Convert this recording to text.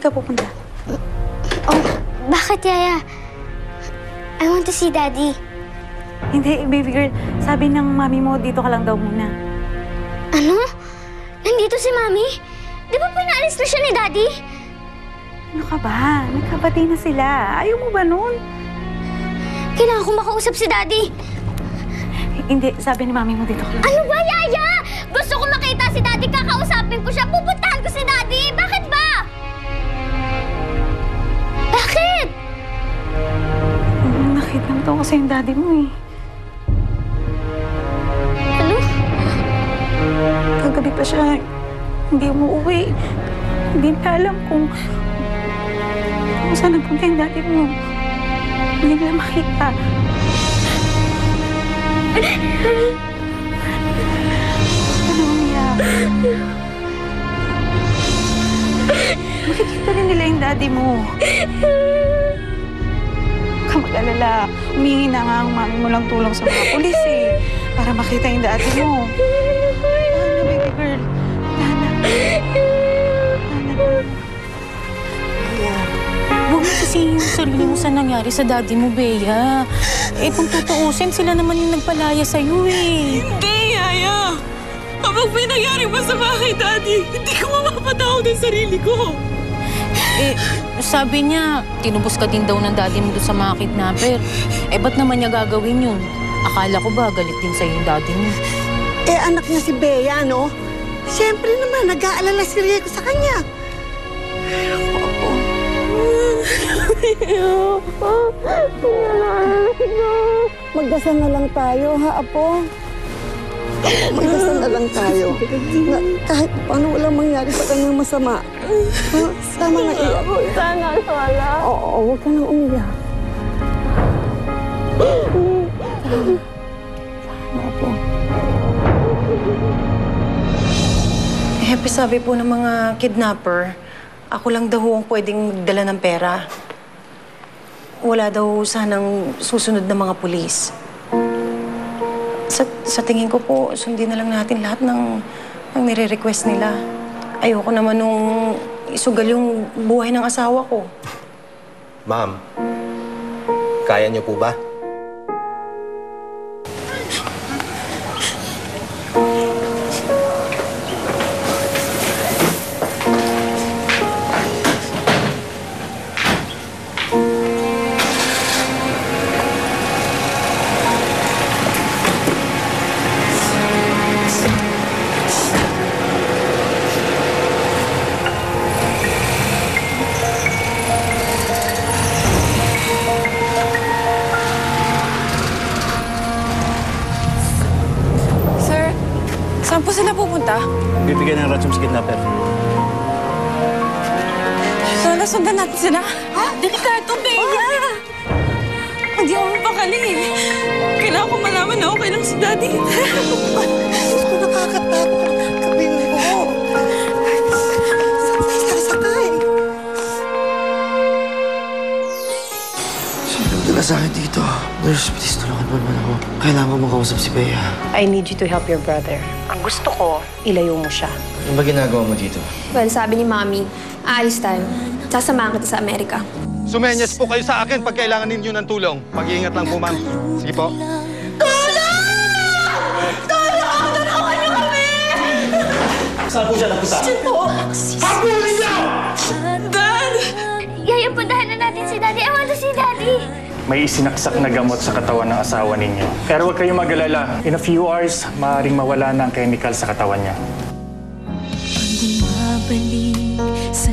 ka pupunta? Oh, bakit, Yaya? I want to see Daddy. Hindi, baby girl. Sabi ng mami mo, dito ka lang daw muna. Ano? Nandito si Mami? Di ba pinaalis na siya ni Daddy? Ano ka ba? Nagkabati na sila. Ayaw mo ba nun? Kailangan ko makausap si Daddy. Hindi, sabi ni mami mo, dito ka lang. Ano ba, Yaya? Gusto ko makita si Daddy. Kakausapin ko siya. Pupuntahan ko si Daddy. Bakit ba? Bakit? Nakita mo to kasi yung daddy mo eh. Ano? Kagabi pa siya, hindi umuwi. Hindi na alam kung saan nagpunta yung daddy mo. Hindi nila makita. Ano umiyak? Makikita rin nila yung daddy mo. Huwag kang mag-alala. Humingi na nga ang mami mo lang tulong sa mga pulis eh. Para makita yung daddy mo. Lana, baby girl. Lana. Huwag mo sisihin yung sarili mo sa nangyari sa daddy mo, Bea. Eh, kung tutuusin, sila naman yung nagpalaya sa'yo eh. Hindi, Yaya! Kapag may nangyaring masama kay Daddy, hindi ko mapapatawad ang sarili ko. Eh, sabi niya, tinubos ka din daw ng daddy mo doon sa mga kidnapper. Eh, ba't naman niya gagawin yun? Akala ko ba galit din sa'yo yung daddy mo? Eh, anak niya si Bea, no? Siyempre naman, nag-aalala si Rico sa kanya. Magdasal na lang tayo, ha, Apo? Magdasal na lang tayo. Na, kahit paano walang mangyari sa kanyang masama. Ha? Tama na iyak. Sana wala. Oo, huwag ka nang umiyak. Sana, Apo. Eh, sabi po ng mga kidnapper, ako lang daw ang pwedeng magdala ng pera. Wala daw sanang susunod na mga pulis. Sa tingin ko po, sundin na lang natin lahat ng nire-request nila. Ayoko naman nung isugal yung buhay ng asawa ko. Ma'am, kaya niyo po ba? Saan po sila pupunta? Bibigyan ng ransom sa kidnapper. So, nasundan natin sila? Ha? Delikado, Bea! Hindi ako mapakali eh. Kailangan ko malaman na okay lang si Daddy. Diyos ko, nakakatakot ang kabing mo. Sakay. Sino nagdala sa akin dito? Nurse, please tulungan mo naman ako. Kailangan mo makausap si Bea. I need you to help your brother. Ang gusto ko, ilayo mo siya. Ano ba ginagawa mo dito? Well, sabi ni Mami, aalis tayo. Sasamahan kita sa Amerika. Sumenyas po kayo sa akin pag kailangan ninyo ng tulong. Mag-iingat lang po, ma'am. Sige po. Saan po siya napunta? Diyan po! Habulin niyo! Dad! Yaya, puntahan na natin si Daddy. I want to see Daddy. May isinaksak na gamot sa katawan ng asawa ninyo. Pero huwag kayong mag-alala. In a few hours, maaaring mawala na ang chemical sa katawan niya. Bumabalik sa